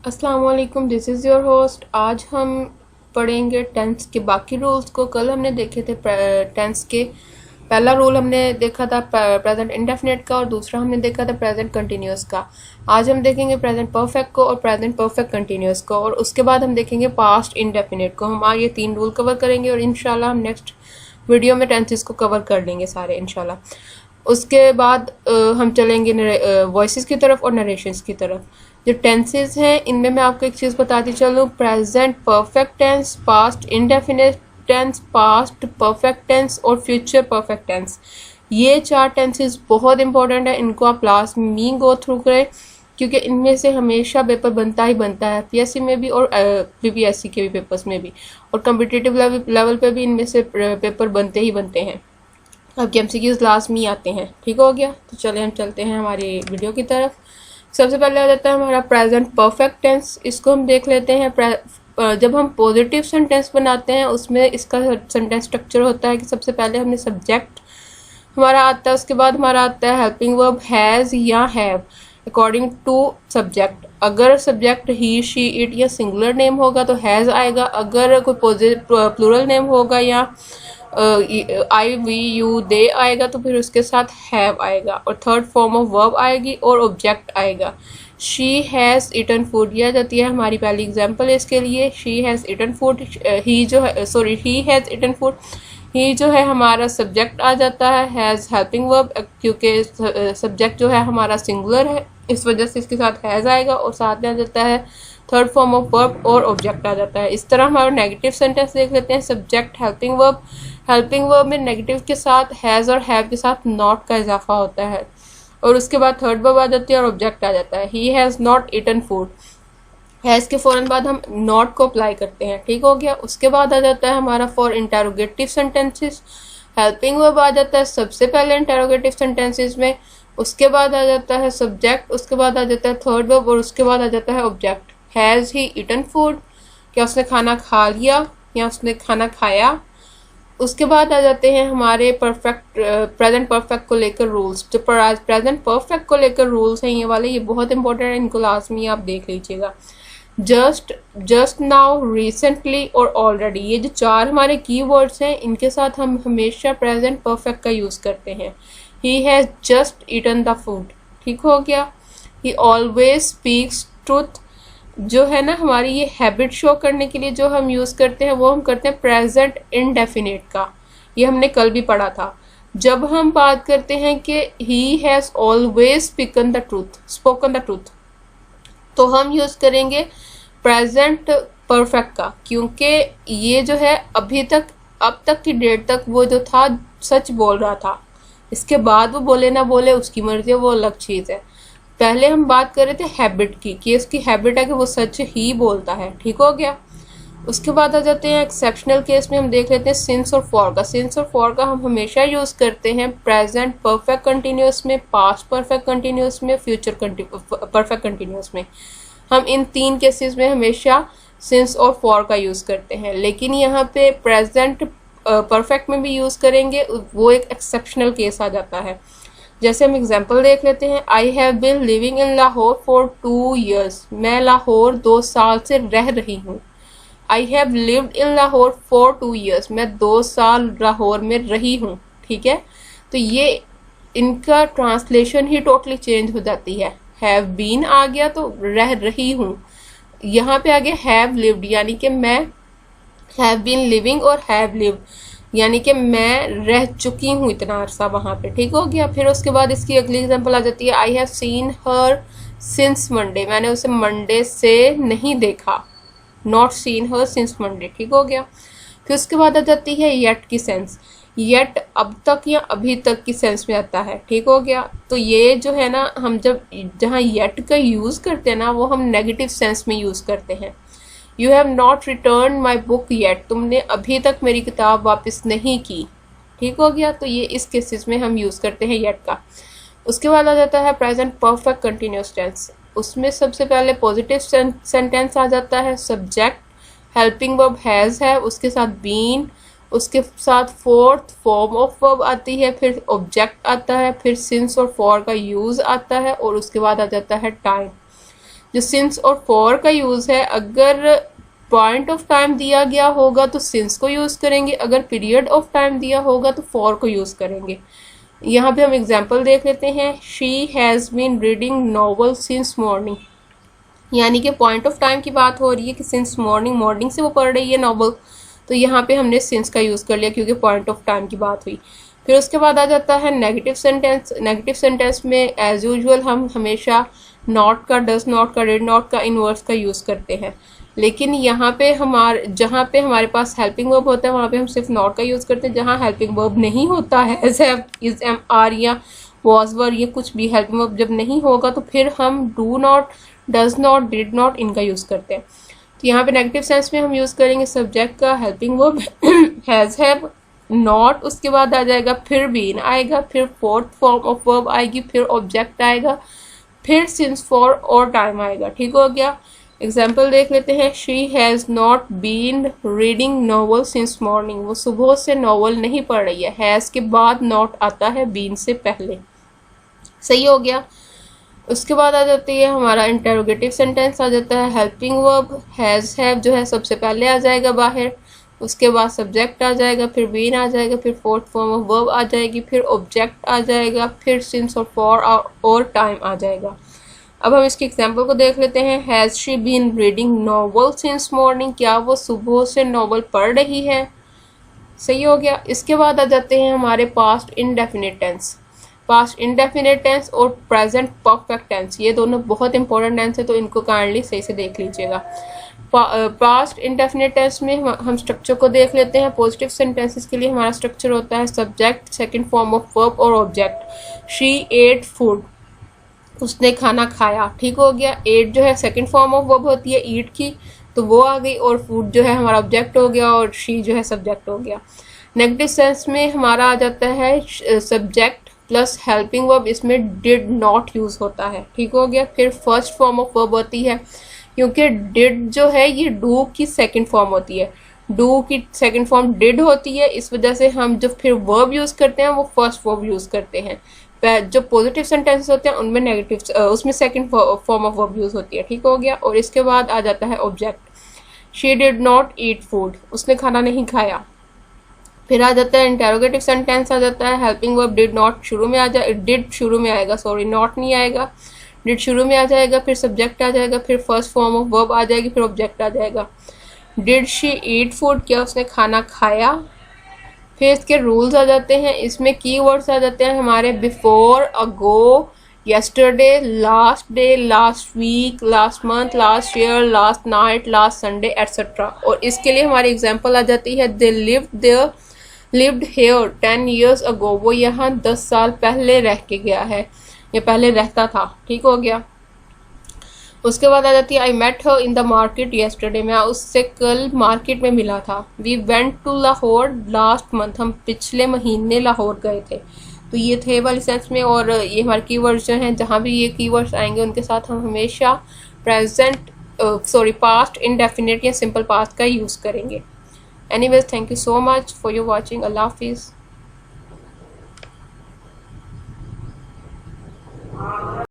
अस्सलाम वालेकुम, this is your host. आज हम पढ़ेंगे टेंस के बाकी रूल्स को। कल हमने देखे थे टेंस के पहला रूल हमने देखा था प्रेजेंट इंडेफिनिट का और दूसरा हमने देखा था प्रेजेंट कंटिन्यूस का। आज हम देखेंगे प्रेजेंट परफेक्ट को और प्रेजेंट परफेक्ट कंटिन्यूस को, और उसके बाद हम देखेंगे पास्ट इंडेफिनिट को। हम आज ये 3 रूल कवर करेंगे और इंशाल्लाह हम नेक्स्ट वीडियो में टेंसेस को कवर कर लेंगे सारे इंशाल्लाह। उसके बाद हम चलेंगे वॉइसेस की तरफ और नरेशंस की तरफ। जो टेंसेस हैं इनमें मैं आपको एक चीज़ बताती चलूँ, present perfect tense, past indefinite tense, past perfect tense और फ्यूचर परफेक्ट टेंस। ये 4 टेंसेस बहुत इंपॉर्टेंट है, इनको आप लास्ट में गो थ्रू करें क्योंकि इनमें से हमेशा पेपर बनता ही बनता है, पीएससी में भी और बीपीएससी के भी पेपर्स में भी, और कम्पिटिटिव लेवल पे भी इनमें से पेपर बनते ही बनते हैं। अब एमसीक्यूज लास्ट में आते हैं। ठीक हो गया, तो चले हम चलते हैं हमारी वीडियो की तरफ। सबसे पहले आ जाता है हमारा प्रेजेंट परफेक्ट टेंस। इसको हम देख लेते हैं। जब हम पॉजिटिव सेंटेंस बनाते हैं उसमें इसका सेंटेंस स्ट्रक्चर होता है कि सबसे पहले हमने सब्जेक्ट हमारा आता है, उसके बाद हमारा आता है हेल्पिंग वर्ब हैज़ या हैव अकॉर्डिंग टू सब्जेक्ट। अगर सब्जेक्ट ही, शी, इट या सिंगुलर नेम होगा तो हैज़ आएगा। अगर कोई प्लूरल नेम होगा या आई, वी, यू, दे आएगा तो फिर उसके साथ हैव आएगा, और थर्ड फॉर्म ऑफ वर्ब आएगी और ऑब्जेक्ट आएगा। शी हैज़ ईटन फूड, यह जाती है हमारी पहली एग्जांपल है इसके लिए। शी हैज़ ईटन फूड, ही जो है ही हैज़ ईटन फूड, ही जो है हमारा सब्जेक्ट आ जाता है। हैज़ हेल्पिंग वर्ब, क्योंकि सब्जेक्ट जो है हमारा सिंगुलर है इस वजह से इसके साथ हैज़ आएगा और साथ में आ जाता है थर्ड फॉर्म ऑफ वर्ब और ऑब्जेक्ट आ जाता है। इस तरह हमारा नेगेटिव सेंटेंस देख लेते हैं। Subject helping verb, helping verb में नेगेटिव के साथ हैज़ और हैव के साथ नॉट का इजाफा होता है, और उसके बाद थर्ड वर्ब आ जाती है और ऑब्जेक्ट आ जाता है। He has not eaten food, has के फ़ौरन बाद हम नॉट को अप्लाई करते हैं। ठीक हो गया। उसके बाद आ जाता है हमारा for interrogative sentences. Helping verb आ जाता है सबसे पहले इंटेरोगेटिव सेंटेंसेस में, उसके बाद आ जाता है सब्जेक्ट, उसके बाद आ जाता है थर्ड वर्ब और उसके बाद आ जाता है object. Has he eaten food, क्या उसने खाना खा लिया या उसने खाना खाया। उसके बाद आ जाते हैं हमारे प्रेजेंट परफेक्ट को लेकर रूल्स। जो प्रेजेंट परफेक्ट को लेकर रूल्स हैं ये वाले, ये बहुत इंपॉर्टेंट है, इनको लाजमी आप देख लीजिएगा। जस्ट, जस्ट नाउ, रिसेंटली और ऑलरेडी, ये जो 4 हमारे कीवर्ड्स हैं इनके साथ हम हमेशा प्रेजेंट परफेक्ट का यूज करते हैं। He has just eaten the food, ठीक हो गया। ही ऑलवेज स्पीक्स ट्रूथ, जो है ना हमारी ये हैबिट शो करने के लिए जो हम यूज करते हैं वो हम करते हैं प्रेजेंट इनडेफिनिट का। ये हमने कल भी पढ़ा था। जब हम बात करते हैं कि he has always spoken the truth, तो हम यूज करेंगे प्रेजेंट परफेक्ट का, क्योंकि ये जो है अभी तक, अब तक की डेट तक वो जो था सच बोल रहा था। इसके बाद वो बोले ना बोले उसकी मर्जी है, वो अलग चीज है। पहले हम बात कर रहे थे हैबिट की, कि इसकी हैबिट है कि वो सच ही बोलता है। ठीक हो गया। उसके बाद आ जाते हैं एक्सेप्शनल केस में, हम देख लेते हैं सिंस और फॉर का। सिंस और फॉर का हम हमेशा यूज करते हैं प्रेजेंट परफेक्ट कंटिन्यूअस में, पास्ट परफेक्ट कंटिन्यूअस में, फ्यूचर परफेक्ट कंटिन्यूअस में। हम इन 3 केसेस में हमेशा सिंस और फॉर का यूज करते हैं, लेकिन यहाँ पे प्रेजेंट परफेक्ट में भी यूज करेंगे, वो एक एक्सेप्शनल केस आ जाता है। जैसे हम एग्जाम्पल देख लेते हैं। I have been living in Lahore for 2 years, मैं लाहौर 2 साल से रह रही हूँ। I have lived in Lahore for 2 years, मैं 2 साल लाहौर में रही हूँ। ठीक है, तो ये इनका ट्रांसलेशन ही टोटली चेंज हो जाती है। हैव बीन आ गया तो रह रही हूँ, यहाँ पे आ गया हैव लिव्ड, यानी कि मैं हैव बीन लिविंग और हैव लिव्ड, यानी कि मैं रह चुकी हूँ इतना अरसा वहां पे। ठीक हो गया। फिर उसके बाद इसकी अगली एग्जांपल आ जाती है। I have seen her since Monday, मैंने उसे मंडे से नहीं देखा। Not seen her since Monday. ठीक हो गया। फिर उसके बाद आ जाती है येट की सेंस। येट अब तक या अभी तक की सेंस में आता है। ठीक हो गया। तो ये जो है ना, हम जब जहाँ येट का यूज करते हैं ना, वो हम नेगेटिव सेंस में यूज करते हैं। You have not return my book yet, तुमने अभी तक मेरी किताब वापस नहीं की। ठीक हो गया। तो ये इस केसेस में हम यूज करते हैं येट का। उसके बाद आ जाता है प्रेजेंट परफेक्ट कंटिन्यूअस टेंस। उसमें सबसे पहले पॉजिटिव सेंटेंस आ जाता है। सब्जेक्ट, हेल्पिंग वर्ब हैज है, उसके साथ बीन, उसके साथ फोर्थ फॉर्म ऑफ वर्ब आती है, फिर ऑब्जेक्ट आता है, फिर सिंस और फॉर का यूज आता है, और उसके बाद आ जाता है टाइम। जो सिंस और फॉर का यूज़ है, अगर पॉइंट ऑफ टाइम दिया गया होगा तो सिंस को यूज़ करेंगे, अगर पीरियड ऑफ टाइम दिया होगा तो फॉर को यूज़ करेंगे। यहाँ पे हम एग्जाम्पल देख लेते हैं। She has been reading novel since morning, यानी कि पॉइंट ऑफ टाइम की बात हो रही है कि सिंस मॉर्निंग से वो पढ़ रही है नॉवल, तो यहाँ पे हमने सिंस का यूज़ कर लिया क्योंकि पॉइंट ऑफ टाइम की बात हुई। फिर उसके बाद आ जाता है नेगेटिव सेंटेंस। नेगेटिव सेंटेंस में एज यूजुअल हम हमेशा नॉट का, डज नॉट का, डिड नॉट का, इनवर्स का यूज़ करते हैं, लेकिन यहाँ पे जहाँ पे हमारे पास हेल्पिंग वर्ब होता है वहाँ पे हम सिर्फ नॉट का यूज़ करते हैं। जहाँ हेल्पिंग वर्ब नहीं होता है, as have, is, am, are या वॉज, वर, ये कुछ भी हेल्पिंग वर्ब जब नहीं होगा तो फिर हम do not, does not, did not, इनका यूज़ करते हैं। तो यहाँ पे नेगेटिव सेंस में हम यूज़ करेंगे सब्जेक्ट का, helping verb has, have, not, उसके बाद आ जाएगा फिर बीन आएगा, फिर फोर्थ फॉर्म ऑफ वर्ब आएगी, फिर ऑब्जेक्ट आएगा, फिर सिंस, फॉर और टाइम आएगा। ठीक हो गया। एग्जाम्पल देख लेते हैं। She has not been reading novel since morning, वो सुबह से नॉवल नहीं पढ़ रही है। हैज़ के बाद नॉट आता है बीन से पहले। सही हो गया। उसके बाद आ जाती है हमारा इंटेरोगेटिव सेंटेंस आ जाता है। हेल्पिंग वर्ब हैज़, हैव जो है सबसे पहले आ जाएगा बाहर, उसके बाद सब्जेक्ट आ जाएगा, फिर बीन आ जाएगा, फिर फोर्थ फॉर्म ऑफ वर्ब आ जाएगी, फिर ऑब्जेक्ट आ जाएगा, फिर सिंस और फॉर और टाइम आ जाएगा। अब हम इसकी एग्जाम्पल को देख लेते हैं। Has she been reading novel since morning, क्या वो सुबह से नॉवल पढ़ रही है। सही हो गया। इसके बाद आ जाते हैं हमारे past indefinite tense. Past indefinite tense और प्रेजेंट परफेक्ट टेंस, ये दोनों बहुत इंपॉर्टेंट टेंस है, तो इनको काइंडली सही से देख लीजिएगा। पास्ट इंडेफिनिट टेंस में हम स्ट्रक्चर को देख लेते हैं। पॉजिटिव सेंटेंसेस के लिए हमारा स्ट्रक्चर होता है subject, second form of verb और ऑब्जेक्ट। शी एट फूड, उसने खाना खाया। ठीक हो गया। एट जो है सेकंड फॉर्म ऑफ वर्ब होती है ईट की, तो वो आ गई, और फूड जो है हमारा ऑब्जेक्ट हो गया, और शी जो है सब्जेक्ट हो गया। नेगेटिव सेंस में हमारा आ जाता है सब्जेक्ट प्लस हेल्पिंग वर्ब, इसमें डिड नॉट यूज होता है। ठीक हो गया। फिर फर्स्ट फॉर्म ऑफ वर्ब होती है, क्योंकि डिड जो है ये डू की सेकंड फॉर्म होती है, डू की सेकंड फॉर्म डिड होती है, इस वजह से हम जो फिर वर्ब यूज करते हैं वो फर्स्ट वर्ब यूज करते हैं। जो पॉजिटिव सेंटेंसेस होते हैं उनमें नेगेटिव, उसमें second form of verb use होती है। ठीक हो गया। और इसके बाद आ जाता है object. She did not eat food, उसने खाना नहीं खाया। फिर आ जाता है इंटेरोगेटिव सेंटेंस आ जाता है। हेल्पिंग वर्ब डिड नॉट शुरू में आ जाए, डिड शुरू में आएगा, सॉरी नॉट नहीं आएगा, डिड शुरू में आ जाएगा, फिर सब्जेक्ट आ जाएगा, फिर फर्स्ट फॉर्म ऑफ वर्ब आ जाएगी, फिर ऑब्जेक्ट आ जाएगा। डिड शी ईट फूड, क्या उसने खाना खाया। फिर इसके रूल्स आ जाते हैं, इसमें कीवर्ड्स आ जाते हैं हमारे before, ago, yesterday, last day, last week, last month, last year, last night, last Sunday etcetera. और इसके लिए हमारी एग्जांपल आ जाती है दे lived here 10 years ago, वो यहाँ 10 साल पहले रह के गया है या पहले रहता था। ठीक हो गया। उसके बाद आ जाती है I met her in the market yesterday, मैं उससे कल मार्केट में मिला था। We went to Lahore last month, हम पिछले महीने लाहौर गए थे। तो ये थे वाली सेंस में, और ये हमारे कीवर्ड्स जो हैं, जहाँ भी ये कीवर्ड्स आएंगे उनके साथ हम हमेशा पास्ट इंडेफिनिट या सिंपल पास्ट का यूज़ करेंगे। Anyways, thank you so much for your watching. अल्लाह हाफिज़।